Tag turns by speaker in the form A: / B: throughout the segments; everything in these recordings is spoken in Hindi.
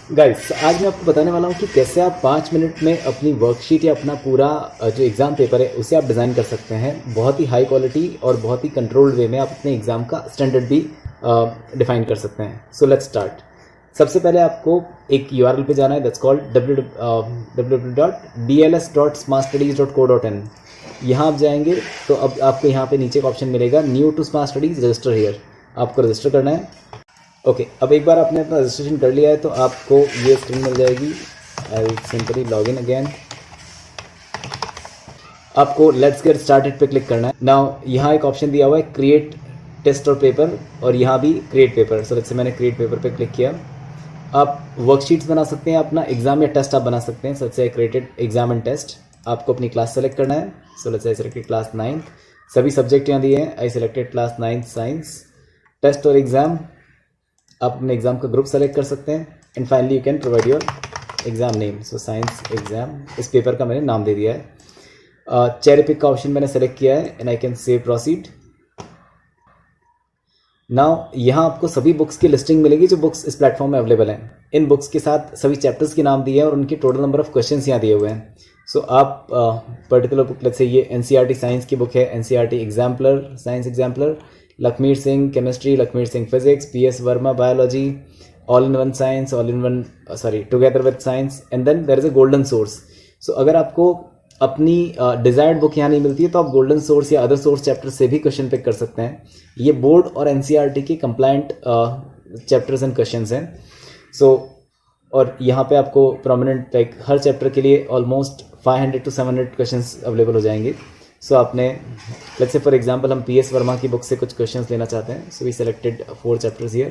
A: गाइस आज मैं आपको बताने वाला हूँ कि कैसे आप 5 मिनट में अपनी वर्कशीट या अपना पूरा जो एग्ज़ाम पेपर है उसे आप डिज़ाइन कर सकते हैं बहुत ही हाई क्वालिटी और बहुत ही कंट्रोल्ड वे में। आप अपने एग्ज़ाम का स्टैंडर्ड भी डिफाइन कर सकते हैं। So let's start. सबसे पहले आपको एक URL पे जाना है, दैट्स कॉल्ड www.dls.smartstudies.co.in। यहाँ आप जाएंगे तो अब आपको यहाँ पे नीचे का ऑप्शन मिलेगा new to smart studies, register here. आपको रजिस्टर करना है। ओके अब एक बार आपने अपना रजिस्ट्रेशन कर लिया है तो आपको ये स्क्रीन मिल जाएगी। I will simply log in again. आपको लेट्स गेट स्टार्टेड पे क्लिक करना है। नाउ यहाँ एक ऑप्शन दिया हुआ है क्रिएट टेस्ट और पेपर, और यहाँ भी create paper. So let's say मैंने क्रिएट पेपर पे क्लिक किया। आप वर्कशीट्स बना सकते हैं, अपना एग्जाम या टेस्ट आप बना सकते हैं। सबसे क्रिएटेड एग्जाम एंड टेस्ट। आपको अपनी क्लास सेलेक्ट करना है। So let's say I selected class 9। सभी सब्जेक्ट यहाँ दिए हैं। I selected class 9 science. Test और एग्जाम, आप अपने एग्जाम का ग्रुप सेलेक्ट कर सकते हैं। And finally you can provide your exam name. So science exam, इस पेपर का मैंने नाम दे दिया है। चेरी पिक का ऑप्शन मैंने सेलेक्ट किया है and I can save proceed. Now यहाँ आपको सभी बुक्स की लिस्टिंग मिलेगी जो बुक्स इस प्लेटफॉर्म में अवेलेबल हैं। इन बुक्स के साथ सभी चैप्टर्स के नाम दिए हैं और उनके टोटल नंबर ऑफ क्वेश्चंस यहाँ दिए हुए हैं। सो आप पर्टिकुलर बुक, लेट्स से ये NCERT साइंस की बुक है, NCERT exemplar, science exemplar, Lakhmir Singh chemistry, Lakhmir Singh physics, PS Verma biology, all in one science, all in one together with science, and then there is a golden source. So अगर आपको अपनी डिजायर्ड बुक यहाँ नहीं मिलती है तो आप गोल्डन सोर्स या अदर सोर्स चैप्टर से भी क्वेश्चन पिक कर सकते हैं। ये बोर्ड और NCERT के कंप्लाइंट चैप्टर्स एंड क्वेश्चंस हैं। सो और यहाँ पे आपको प्रोमिनेंट लाइक हर चैप्टर के लिए ऑलमोस्ट 500 to 700 क्वेश्चंस अवेलेबल हो जाएंगे। सो आपने लेट्स से फॉर एग्जांपल हम PS वर्मा की बुक से कुछ क्वेश्चंस लेना चाहते हैं। So we selected 4 chapters here.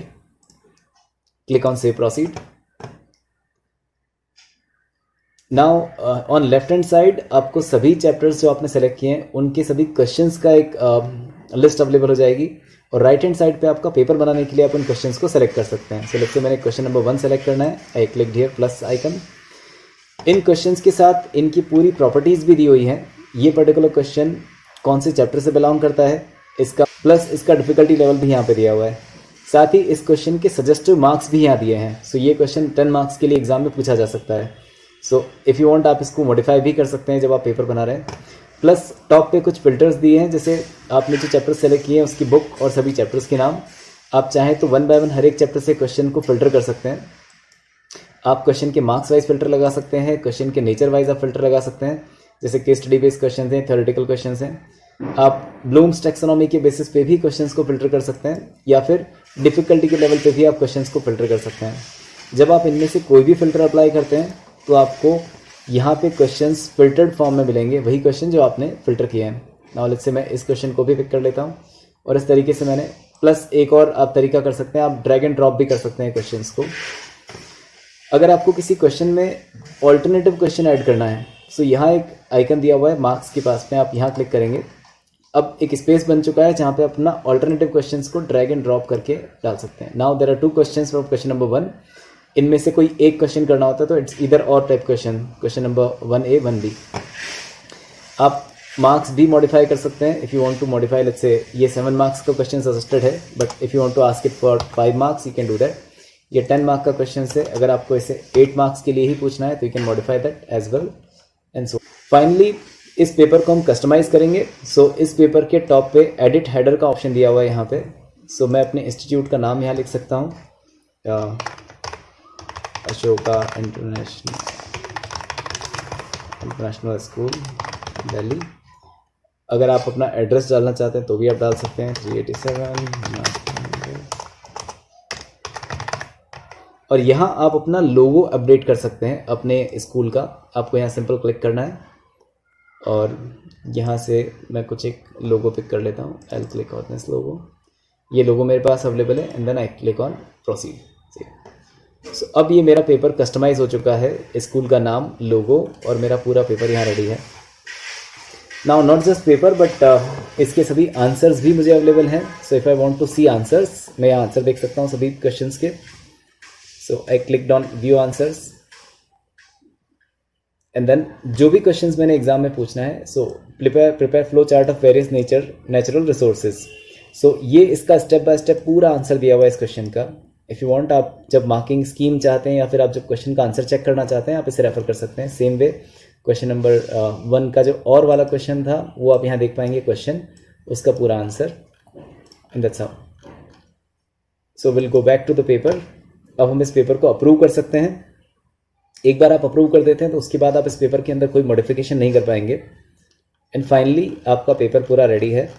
A: Click on save proceed. Now on left hand side आपको सभी चैप्टर्स जो आपने सेलेक्ट किए हैं उनके सभी क्वेश्चंस का एक लिस्ट अवेलेबल हो जाएगी। और राइट हैंड साइड पे आपका पेपर बनाने के लिए आप उन क्वेश्चंस को सेलेक्ट कर सकते हैं। सो लेट्स से मैंने क्वेश्चन नंबर 1 सेलेक्ट करना है। I click here plus icon. In questions के साथ इनकी पूरी प्रॉपर्टीज़ भी दी हुई हैं। ये पर्टिकुलर क्वेश्चन कौन से चैप्टर से बिलोंग करता है, इसका प्लस इसका डिफिकल्टी लेवल भी यहाँ पे दिया हुआ है। साथ ही इस क्वेश्चन के सजेस्टिव मार्क्स भी यहाँ दिए हैं। सो ये क्वेश्चन 10 मार्क्स के लिए एग्जाम में पूछा जा सकता है। सो इफ़ यू वांट आप इसको मॉडिफाई भी कर सकते हैं जब आप पेपर बना रहे हैं। प्लस टॉप पे कुछ फिल्टर्स दिए हैं, जैसे आपने जो चैप्टर सेलेक्ट किए हैं उसकी बुक और सभी चैप्टर्स के नाम। आप चाहें तो 1 बाय 1 हर एक चैप्टर से क्वेश्चन को फिल्टर कर सकते हैं। आप क्वेश्चन के मार्क्स वाइज फिल्टर लगा सकते हैं, क्वेश्चन के नेचर वाइज आप फिल्टर लगा सकते हैं, जैसे केस स्टडी बेस्ड क्वेश्चन हैं, थ्योरेटिकल क्वेश्चन हैं। आप ब्लूम्स टैक्सोनॉमी के बेसिस पे भी क्वेश्चंस को फिल्टर कर सकते हैं, या फिर डिफिकल्टी के लेवल पे भी आप क्वेश्चंस को फिल्टर कर सकते हैं। जब आप इनमें से कोई भी फिल्टर अप्लाई करते हैं तो आपको यहाँ पे क्वेश्चंस फिल्टर्ड फॉर्म में मिलेंगे, वही क्वेश्चन जो आपने फिल्टर किए हैं। नाउ लेट्स से मैं इस क्वेश्चन को भी पिक कर लेता हूँ और इस तरीके से मैंने प्लस एक और आप तरीका कर सकते हैं, आप ड्रैग एंड ड्रॉप भी कर सकते हैं क्वेश्चंस को। अगर आपको किसी क्वेश्चन में ऑल्टरनेटिव क्वेश्चन ऐड करना है, सो यहाँ एक आइकन दिया हुआ है मार्क्स के पास में, आप यहाँ क्लिक करेंगे। अब एक स्पेस बन चुका है जहाँ पे अपना ऑल्टरनेटिव क्वेश्चंस को ड्रैग एंड ड्रॉप करके डाल सकते हैं। Now there are 2 questions from question number 1। इनमें से कोई एक क्वेश्चन करना होता है तो इट्स इधर और type question number 1A 1B। आप मार्क्स भी मॉडिफाई कर सकते हैं। If you want to modify, let's say ये 7 मार्क्स का क्वेश्चन सजेस्टेड है, but if you want to ask it for 5 marks you can do that. ये 10 मार्क का क्वेश्चन है, अगर आपको इसे 8 मार्क्स के लिए ही पूछना है तो you can modify that as well and so. Finally इस पेपर को हम कस्टमाइज करेंगे। सो इस पेपर के टॉप पे एडिट हेडर का ऑप्शन दिया हुआ है यहाँ पे। सो मैं अपने इंस्टीट्यूट का नाम यहाँ लिख सकता हूँ, अशोका इंटरनेशनल स्कूल दिल्ली। अगर आप अपना एड्रेस डालना चाहते हैं तो भी आप डाल सकते हैं 387। और यहाँ आप अपना लोगो अपडेट कर सकते हैं अपने स्कूल का। आपको यहाँ सिंपल क्लिक करना है और यहाँ से मैं कुछ एक लोगो पिक कर लेता हूँ। I will click on this logo. ये लोगो मेरे पास अवेलेबल है and then I click on proceed. So अब ये मेरा पेपर कस्टमाइज हो चुका है, स्कूल का नाम, लोगो और मेरा पूरा पेपर यहाँ रेडी है। Now not just paper but इसके सभी आंसर्स भी मुझे अवेलेबल हैं। So if I want to see answers, मैं यहाँ आंसर देख सकता हूँ सभी क्वेश्चंस के। So I clicked on view answers and then जो भी क्वेश्चंस मैंने एग्जाम में पूछना है, so prepare flow chart of various natural resources. So ये इसका स्टेप बाय स्टेप पूरा आंसर दिया हुआ है इस क्वेश्चन का। इफ़ यू वांट, आप जब मार्किंग स्कीम चाहते हैं या फिर आप जब क्वेश्चन का आंसर चेक करना चाहते हैं आप इसे रेफर कर सकते हैं। सेम वे क्वेश्चन नंबर 1 का जो और वाला क्वेश्चन था वो आप यहाँ देख पाएंगे क्वेश्चन, उसका पूरा answer, and that's how. So will go back to the paper. अब हम इस पेपर को अप्रूव कर सकते हैं। एक बार आप अप्रूव कर देते हैं तो उसके बाद आप इस पेपर के अंदर कोई मॉडिफिकेशन नहीं कर पाएंगे। एंड फाइनली आपका पेपर पूरा रेडी है।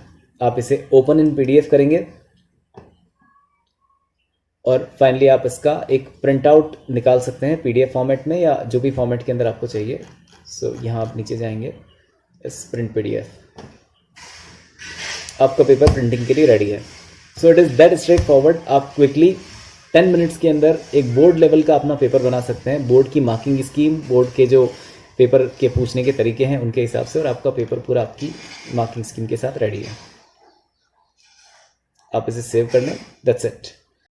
A: आप इसे ओपन इन PDF करेंगे और फाइनली आप इसका एक प्रिंट आउट निकाल सकते हैं PDF फॉर्मेट में या जो भी फॉर्मेट के अंदर आपको चाहिए। सो यहाँ आप नीचे जाएंगे, इस प्रिंट PDF, आपका पेपर प्रिंटिंग के लिए रेडी है। So it is that straight forward. आप क्विकली 10 मिनट्स के अंदर एक बोर्ड लेवल का अपना पेपर बना सकते हैं, बोर्ड की मार्किंग स्कीम, बोर्ड के जो पेपर के पूछने के तरीके हैं उनके हिसाब से, और आपका पेपर पूरा आपकी मार्किंग स्कीम के साथ रेडी है। आप इसे सेव कर लें, दैट्स इट।